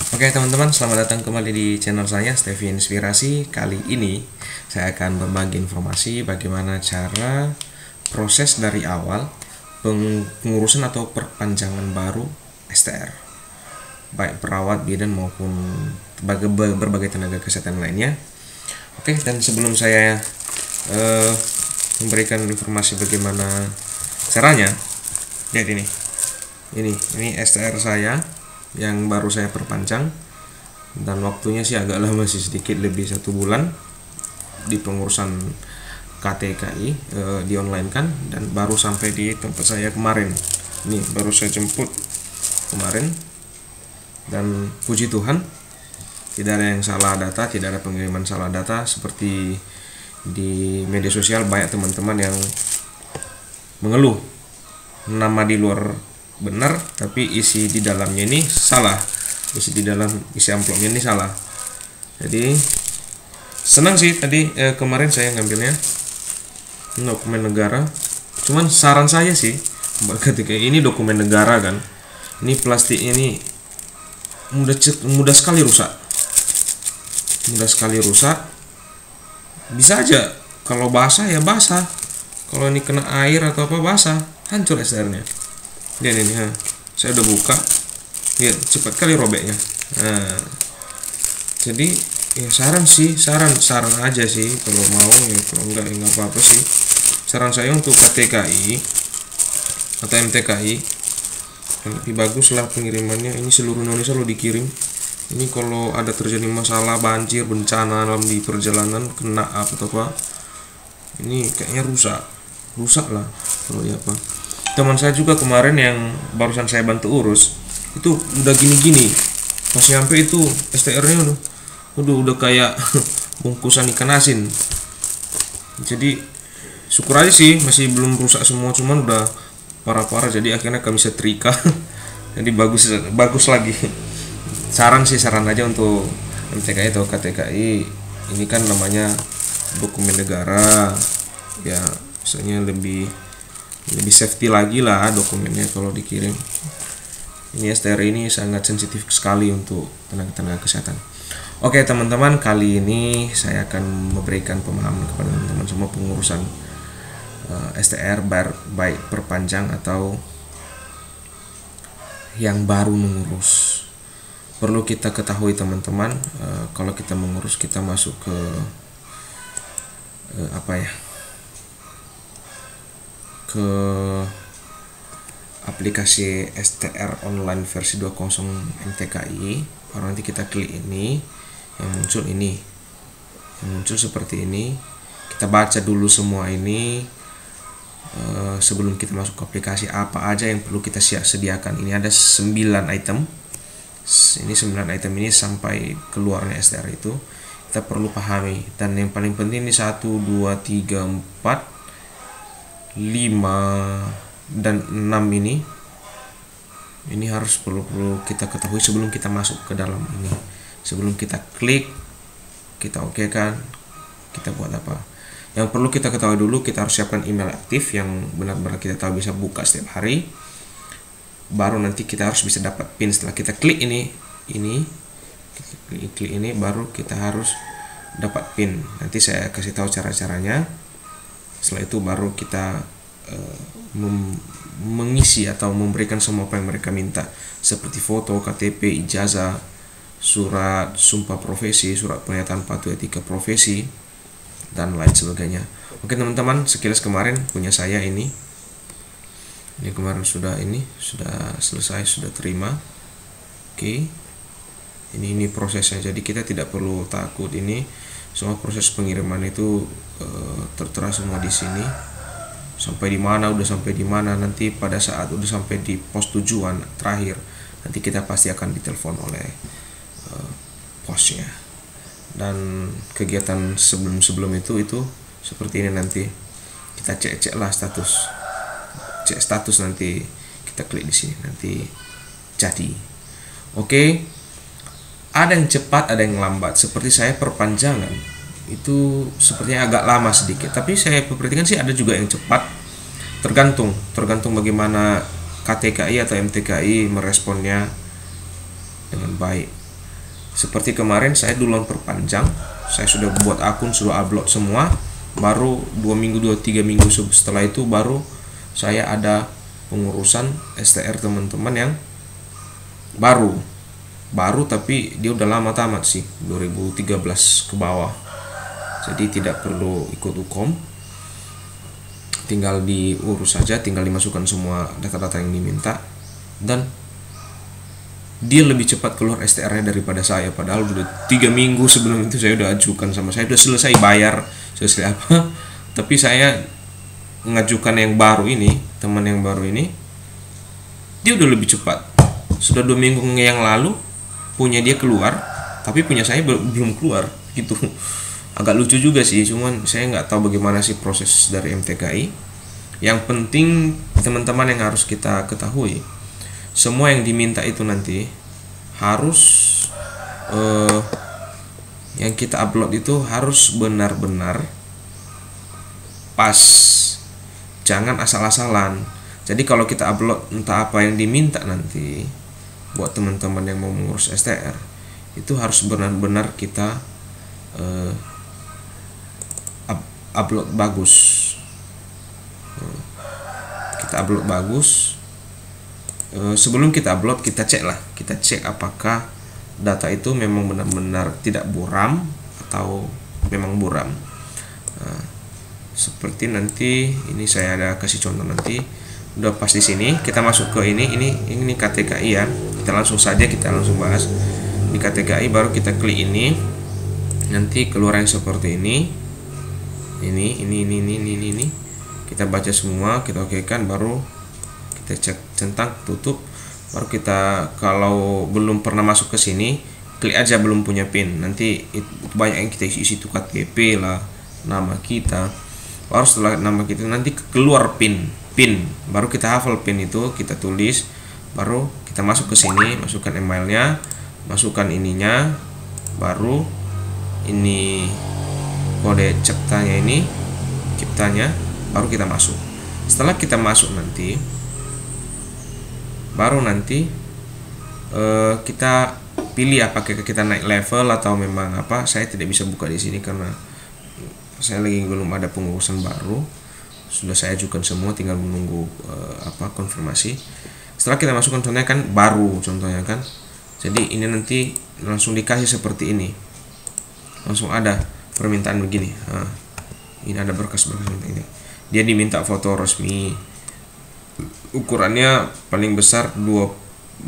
Oke teman-teman, selamat datang kembali di channel saya, Stevie Inspirasi. Kali ini saya akan berbagi informasi bagaimana cara proses dari awal pengurusan atau perpanjangan baru STR, baik perawat, bidan maupun berbagai tenaga kesehatan lainnya. Oke, dan sebelum saya memberikan informasi bagaimana caranya, lihat ini STR saya yang baru saya perpanjang, dan waktunya sih agak lama sih, sedikit lebih 1 bulan di pengurusan KTKI, di online kan, dan baru sampai di tempat saya kemarin. Ini baru saya jemput kemarin, dan puji Tuhan tidak ada yang salah data, tidak ada pengiriman salah data seperti di media sosial. Banyak teman-teman yang mengeluh nama di luar benar tapi isi di dalamnya ini salah, isi amplopnya ini salah. Jadi senang sih tadi kemarin saya ngambilnya dokumen negara. Cuman saran saya sih, ketika ini dokumen negara kan, ini plastik ini mudah sekali rusak, bisa aja kalau basah ya basah, kalau ini kena air atau apa basah, hancur STR-nya. Dan ini saya udah buka, ya cepat kali robeknya. Nah, jadi ya saran aja sih, kalau mau ya, kalau enggak ya enggak apa-apa sih. Saran saya untuk KTKI atau MTKI lebih bagus lah pengirimannya. Ini seluruh Indonesia lo dikirim. Ini kalau ada terjadi masalah banjir, bencana dalam di perjalanan, kena apa, ini kayaknya rusak lah kalau ya apa. Teman saya juga kemarin yang barusan saya bantu urus itu udah gini-gini, pas nyampe itu STR-nya udah kayak bungkusan ikan asin. Jadi syukur aja sih masih belum rusak semua, cuman udah parah-parah, jadi akhirnya kami setrika. Jadi bagus lagi. Saran aja untuk MTKI atau KTKI, ini kan namanya dokumen negara ya, misalnya lebih safety lagi lah dokumennya kalau dikirim. Ini STR ini sangat sensitif sekali untuk tenaga kesehatan. Oke teman-teman, kali ini saya akan memberikan pemahaman kepada teman-teman semua pengurusan STR baik perpanjang atau yang baru mengurus. Perlu kita ketahui teman-teman, kalau kita mengurus, kita masuk ke ke aplikasi STR online versi 20 MTKI. Baru nanti kita klik ini, yang muncul seperti ini. Kita baca dulu semua ini sebelum kita masuk ke aplikasi, apa aja yang perlu kita sediakan. Ini ada 9 item. Ini 9 item ini sampai keluarnya STR itu kita perlu pahami, dan yang paling penting ini 1, 2, 3, 4, 5 dan 6 ini harus perlu kita ketahui sebelum kita masuk ke dalam ini. Sebelum kita klik, kita oke kan, kita buat apa. Yang perlu kita ketahui dulu, kita harus siapkan email aktif yang benar-benar kita tahu bisa buka setiap hari. Baru nanti kita harus bisa dapat PIN. Setelah kita klik ini baru kita harus dapat PIN. Nanti saya kasih tahu cara-caranya. Setelah itu baru kita mengisi atau memberikan semua apa yang mereka minta, seperti foto, KTP, ijazah, surat sumpah profesi, surat pernyataan patuh etika profesi, dan lain sebagainya. Oke teman-teman, sekilas kemarin punya saya ini kemarin sudah selesai, sudah terima. Oke, ini prosesnya, jadi kita tidak perlu takut. Ini semua proses pengiriman itu tertera semua di sini. Sampai di mana, nanti pada saat udah sampai di pos tujuan terakhir, nanti kita pasti akan ditelepon oleh posnya. Dan kegiatan sebelum itu seperti ini, nanti kita cek lah status, nanti kita klik di sini, nanti jadi. Oke, ada yang cepat, ada yang lambat. Seperti saya perpanjangan itu sepertinya agak lama sedikit, tapi saya perhatikan sih ada juga yang cepat. Tergantung bagaimana KTKI atau MTKI meresponnya dengan baik. Seperti kemarin saya duluan perpanjang, saya sudah buat akun, sudah upload semua, baru 2 minggu 3 minggu setelah itu baru saya ada pengurusan STR teman-teman yang baru tapi dia udah lama tamat sih, 2013 ke bawah, jadi tidak perlu ikut hukum, tinggal diurus saja, tinggal dimasukkan semua data-data yang diminta, dan dia lebih cepat keluar STR-nya daripada saya, padahal udah 3 minggu sebelum itu saya udah ajukan, sama saya udah selesai bayar, selesai apa, tapi saya mengajukan yang baru ini, teman yang baru ini, dia udah lebih cepat, sudah 2 minggu yang lalu punya dia keluar, tapi punya saya belum keluar gitu. Agak lucu juga sih, cuman saya nggak tahu bagaimana sih proses dari MTKI. Yang penting teman-teman yang harus kita ketahui, semua yang diminta itu nanti harus yang kita upload itu harus benar-benar pas, jangan asal-asalan. Jadi kalau kita upload entah apa yang diminta nanti buat teman-teman yang mau mengurus STR, itu harus benar-benar kita upload bagus. Kita upload bagus. Sebelum kita upload, kita cek apakah data itu memang benar-benar tidak buram atau memang buram. Seperti nanti ini saya ada kasih contoh, nanti udah pas di sini kita masuk ke ini KTKI ya, kita langsung bahas di KTKI, baru kita klik ini, nanti keluar yang seperti ini, kita baca semua, kita okekan, baru kita cek centang, tutup, baru kita, kalau belum pernah masuk ke sini, klik aja belum punya PIN, nanti banyak yang kita isi tuh KTP lah, nama kita, baru setelah nama kita nanti keluar PIN, baru kita hafal PIN itu, kita tulis, baru kita masuk ke sini, masukkan emailnya, masukkan ininya, baru ini kode ciptanya, baru kita masuk. Setelah kita masuk nanti, baru nanti kita pilih apakah kita naik level atau memang apa. Saya tidak bisa buka di sini karena saya lagi belum ada pengurusan baru, sudah saya ajukan semua, tinggal menunggu konfirmasi. Setelah kita masukkan contohnya kan baru contohnya kan, jadi ini nanti langsung dikasih seperti ini, langsung ada permintaan begini. Ini ada berkas ini, dia diminta foto resmi, ukurannya paling besar 200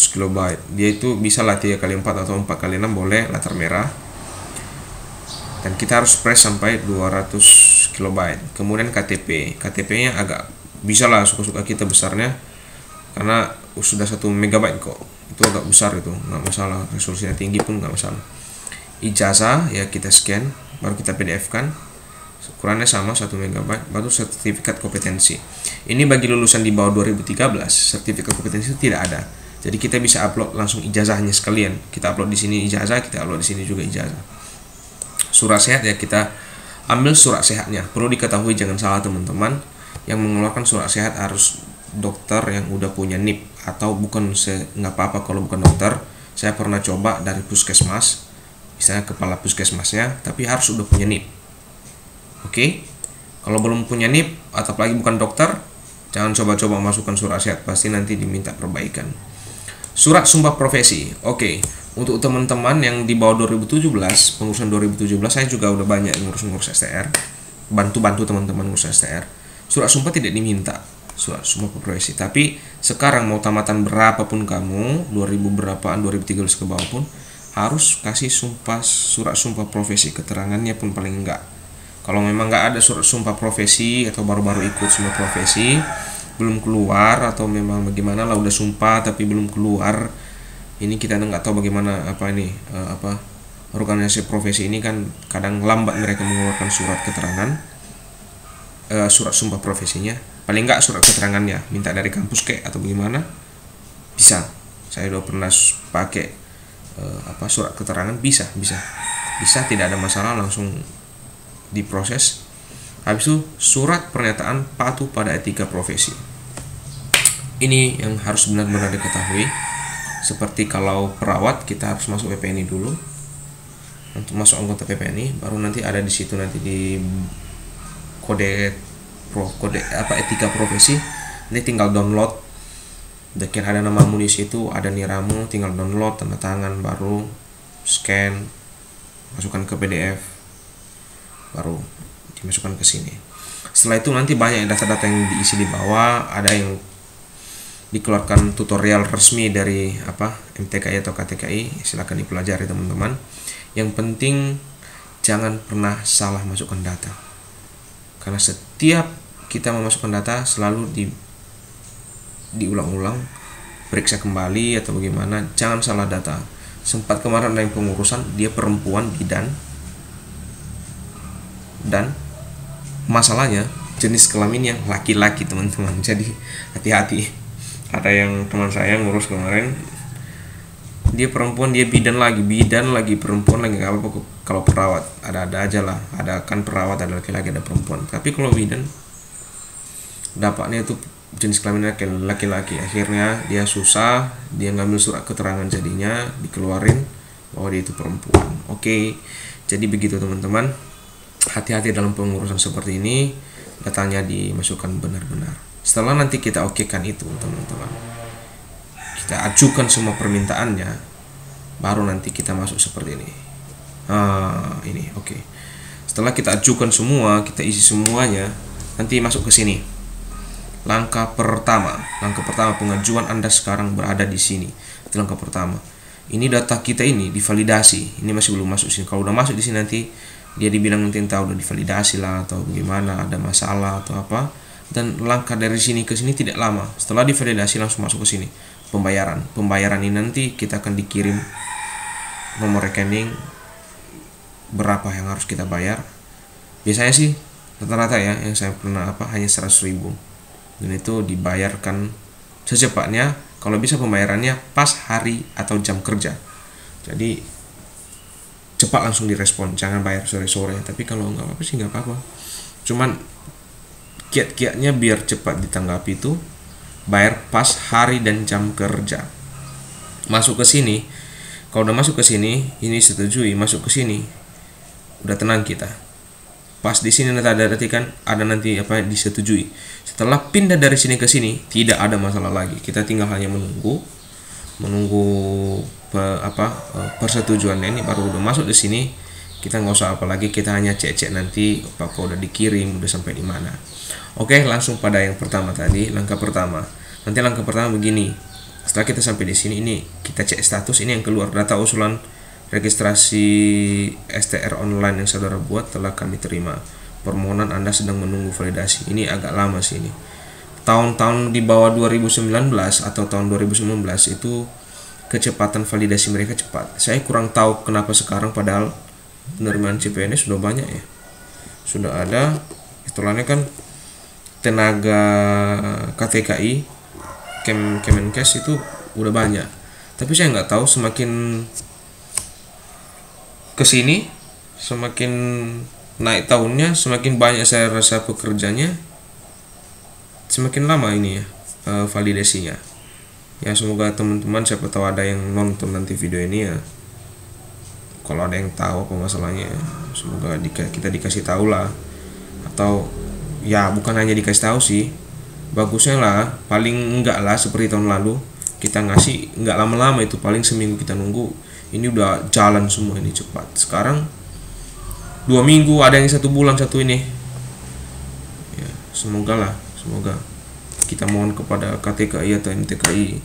KB, dia itu bisa lah 3x4 atau 4x6 boleh, latar merah, dan kita harus press sampai 200 KB. Kemudian KTP nya agak bisa lah suka-suka kita besarnya, karena sudah 1 MB kok, itu agak besar, itu nggak masalah, resolusinya tinggi pun nggak masalah. Ijazah ya kita scan, baru kita PDF kan, ukurannya sama 1 MB, baru sertifikat kompetensi. Ini bagi lulusan di bawah 2013, sertifikat kompetensi itu tidak ada, jadi kita bisa upload langsung ijazahnya sekalian, kita upload di sini ijazah, kita upload di sini juga ijazah. Surat sehat ya, kita ambil surat sehatnya. Perlu diketahui, jangan salah teman-teman, yang mengeluarkan surat sehat harus dokter yang udah punya NIP, atau bukan, nggak apa-apa kalau bukan dokter. Saya pernah coba dari puskesmas, misalnya kepala puskesmasnya, tapi harus udah punya NIP. Oke, kalau belum punya NIP atau apalagi bukan dokter, jangan coba-coba masukkan surat sehat, pasti nanti diminta perbaikan. Surat sumpah profesi. Oke, untuk teman-teman yang di bawah 2017, pengurusan 2017, saya juga udah banyak ngurus STR, bantu teman-teman ngurus STR. Surat sumpah tidak diminta, surat sumpah profesi. Tapi sekarang mau tamatan berapapun kamu, 2000 berapaan, 2013 ke bawah pun, harus kasih surat sumpah profesi, keterangannya pun paling enggak. Kalau memang nggak ada surat sumpah profesi atau baru-baru ikut semua profesi, belum keluar, atau memang bagaimana lah udah sumpah tapi belum keluar, ini kita nggak tahu bagaimana organisasi profesi ini kan kadang lambat mereka mengeluarkan surat keterangan, surat sumpah profesinya, paling nggak surat keterangannya minta dari kampus atau bagaimana bisa. Saya udah pernah pakai surat keterangan, bisa, tidak ada masalah, langsung diproses. Habis itu surat pernyataan patuh pada etika profesi. Ini yang harus benar-benar diketahui. Seperti kalau perawat kita harus masuk PPNI dulu. Untuk masuk anggota PPNI baru nanti ada di situ, nanti di kode etika profesi, nanti tinggal download. Dekin ada namamu di situ, ada niramu, tinggal download, tanda tangan, baru scan, masukkan ke PDF, baru dimasukkan ke sini. Setelah itu nanti banyak data-data yang diisi di bawah, ada yang dikeluarkan tutorial resmi dari MTKI atau KTKI, silakan dipelajari teman-teman. Yang penting jangan pernah salah masukkan data, karena setiap kita memasukkan data selalu diulang-ulang, periksa kembali atau bagaimana, jangan salah data. Sempat kemarin ada yang pengurusan, dia perempuan bidan, dan masalahnya jenis kelamin yang laki-laki teman-teman, jadi hati-hati. Ada yang teman saya ngurus kemarin, dia perempuan, dia bidan lagi perempuan lagi, nggak apa-apa. Kalau perawat ada aja lah, ada kan perawat ada laki-laki ada perempuan, tapi kalau bidan dapatnya itu jenis kelamin laki-laki. Akhirnya dia susah, dia ngambil surat keterangan, jadinya dikeluarin bahwa dia itu perempuan. Oke, jadi begitu teman-teman, hati-hati dalam pengurusan seperti ini, datanya dimasukkan benar-benar. Setelah nanti kita okekan itu teman-teman, kita ajukan semua permintaannya, baru nanti kita masuk seperti ini. Ini oke. Setelah kita ajukan semua, kita isi semuanya, nanti masuk ke sini. Langkah pertama pengajuan Anda sekarang berada di sini. Itu langkah pertama. Ini data kita ini divalidasi. Ini masih belum masuk sini. Kalau udah masuk di sini nanti dia dibilang nanti entah udah divalidasi lah atau bagaimana, ada masalah atau apa. Dan langkah dari sini ke sini tidak lama. Setelah divalidasi langsung masuk ke sini. Pembayaran ini nanti kita akan dikirim nomor rekening berapa yang harus kita bayar. Biasanya sih rata-rata ya yang saya pernah hanya 100.000, dan itu dibayarkan secepatnya. Kalau bisa pembayarannya pas hari atau jam kerja, jadi cepat langsung direspon, jangan bayar sore-sore. Tapi kalau nggak apa-apa sih nggak apa-apa, cuman kiat-kiatnya biar cepat ditanggapi itu bayar pas hari dan jam kerja. Masuk ke sini, kalau udah masuk ke sini, ini setujui, masuk ke sini, udah tenang kita. Pas di sini nanti ada kan ada nanti disetujui. Setelah pindah dari sini ke sini, tidak ada masalah lagi. Kita tinggal hanya menunggu persetujuannya. Ini baru udah masuk di sini, kita nggak usah apa lagi, kita hanya cek-cek nanti apakah udah dikirim, udah sampai di mana. Oke, langsung pada yang pertama tadi, langkah pertama. Nanti langkah pertama begini. Setelah kita sampai di sini, ini kita cek status. Ini yang keluar, data usulan registrasi STR online yang saudara buat telah kami terima. Permohonan Anda sedang menunggu validasi. Ini agak lama sih ini. Tahun-tahun di bawah 2019 atau tahun 2019 itu kecepatan validasi mereka cepat. Saya kurang tahu kenapa sekarang, padahal penerimaan CPNS sudah banyak ya. Sudah ada, istilahnya kan tenaga KTKI, Kemenkes itu udah banyak. Tapi saya nggak tahu, semakin kesini semakin naik tahunnya, semakin banyak saya rasa pekerjanya, semakin lama ini ya validasinya. Ya semoga teman-teman, siapa tahu ada yang nonton nanti video ini ya, kalau ada yang tahu apa masalahnya, semoga kita dikasih tahu lah. Atau ya bukan hanya dikasih tahu sih, bagusnya lah paling enggak lah seperti tahun lalu kita ngasih enggak lama-lama, itu paling seminggu kita nunggu, ini udah jalan semua ini cepat. Sekarang 2 minggu, ada yang 1 bulan, satu ini ya. Semoga kita mohon kepada KTKI atau MTKI,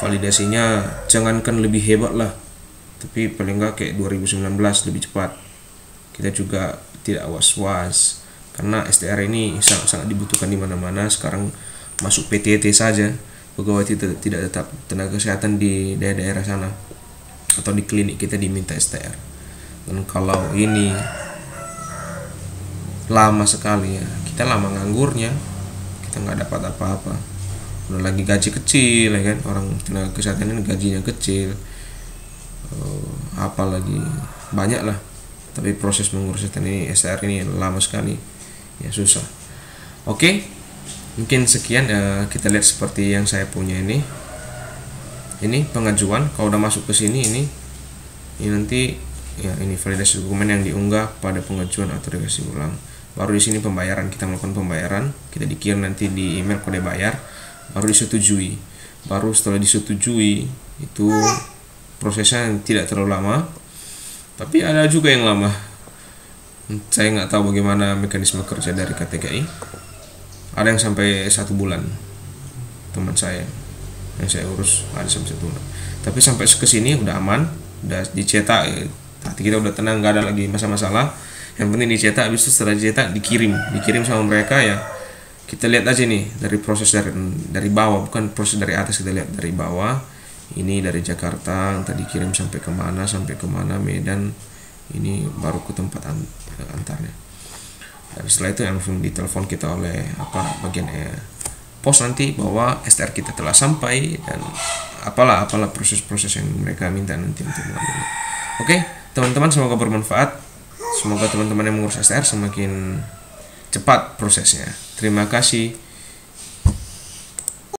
validasinya jangankan lebih hebat lah, tapi paling enggak kayak 2019 lebih cepat. Kita juga tidak was-was karena STR ini sangat dibutuhkan di mana-mana. Sekarang masuk PTT saja, pegawai tidak tetap tenaga kesehatan di daerah-daerah sana atau di klinik kita diminta STR. Dan kalau ini lama sekali ya, kita lama nganggurnya, kita nggak dapat apa-apa. Udah lagi gaji kecil ya kan, orang tenaga kesehatan ini gajinya kecil, apalagi banyak lah. Tapi proses mengurus ini STR ini lama sekali ya, susah. Oke, mungkin sekian kita lihat seperti yang saya punya ini. Ini pengajuan, kalau udah masuk ke sini ini nanti ya, ini validasi dokumen yang diunggah pada pengajuan atau registrasi ulang. Baru di sini pembayaran, kita melakukan pembayaran, kita dikirim nanti di email kode bayar, baru disetujui. Baru setelah disetujui itu prosesnya tidak terlalu lama, tapi ada juga yang lama. Saya nggak tahu bagaimana mekanisme kerja dari KTKI. Ada yang sampai 1 bulan, teman saya yang saya urus ada sampai 1 bulan. Tapi sampai ke sini udah aman, udah dicetak, hati kita udah tenang, nggak ada lagi masalah. Yang penting dicetak, habis itu setelah dicetak dikirim sama mereka ya. Kita lihat aja nih dari proses dari bawah, bukan proses dari atas, kita lihat dari bawah. Ini dari Jakarta, tadi kirim sampai kemana Medan, ini baru ke tempat antarnya. Dan setelah itu langsung ditelepon kita oleh bagian pos nanti bahwa STR kita telah sampai dan apalah proses-proses yang mereka minta nanti untuk melalui. Oke, teman-teman, semoga bermanfaat. Semoga teman-teman yang mengurus STR semakin cepat prosesnya. Terima kasih.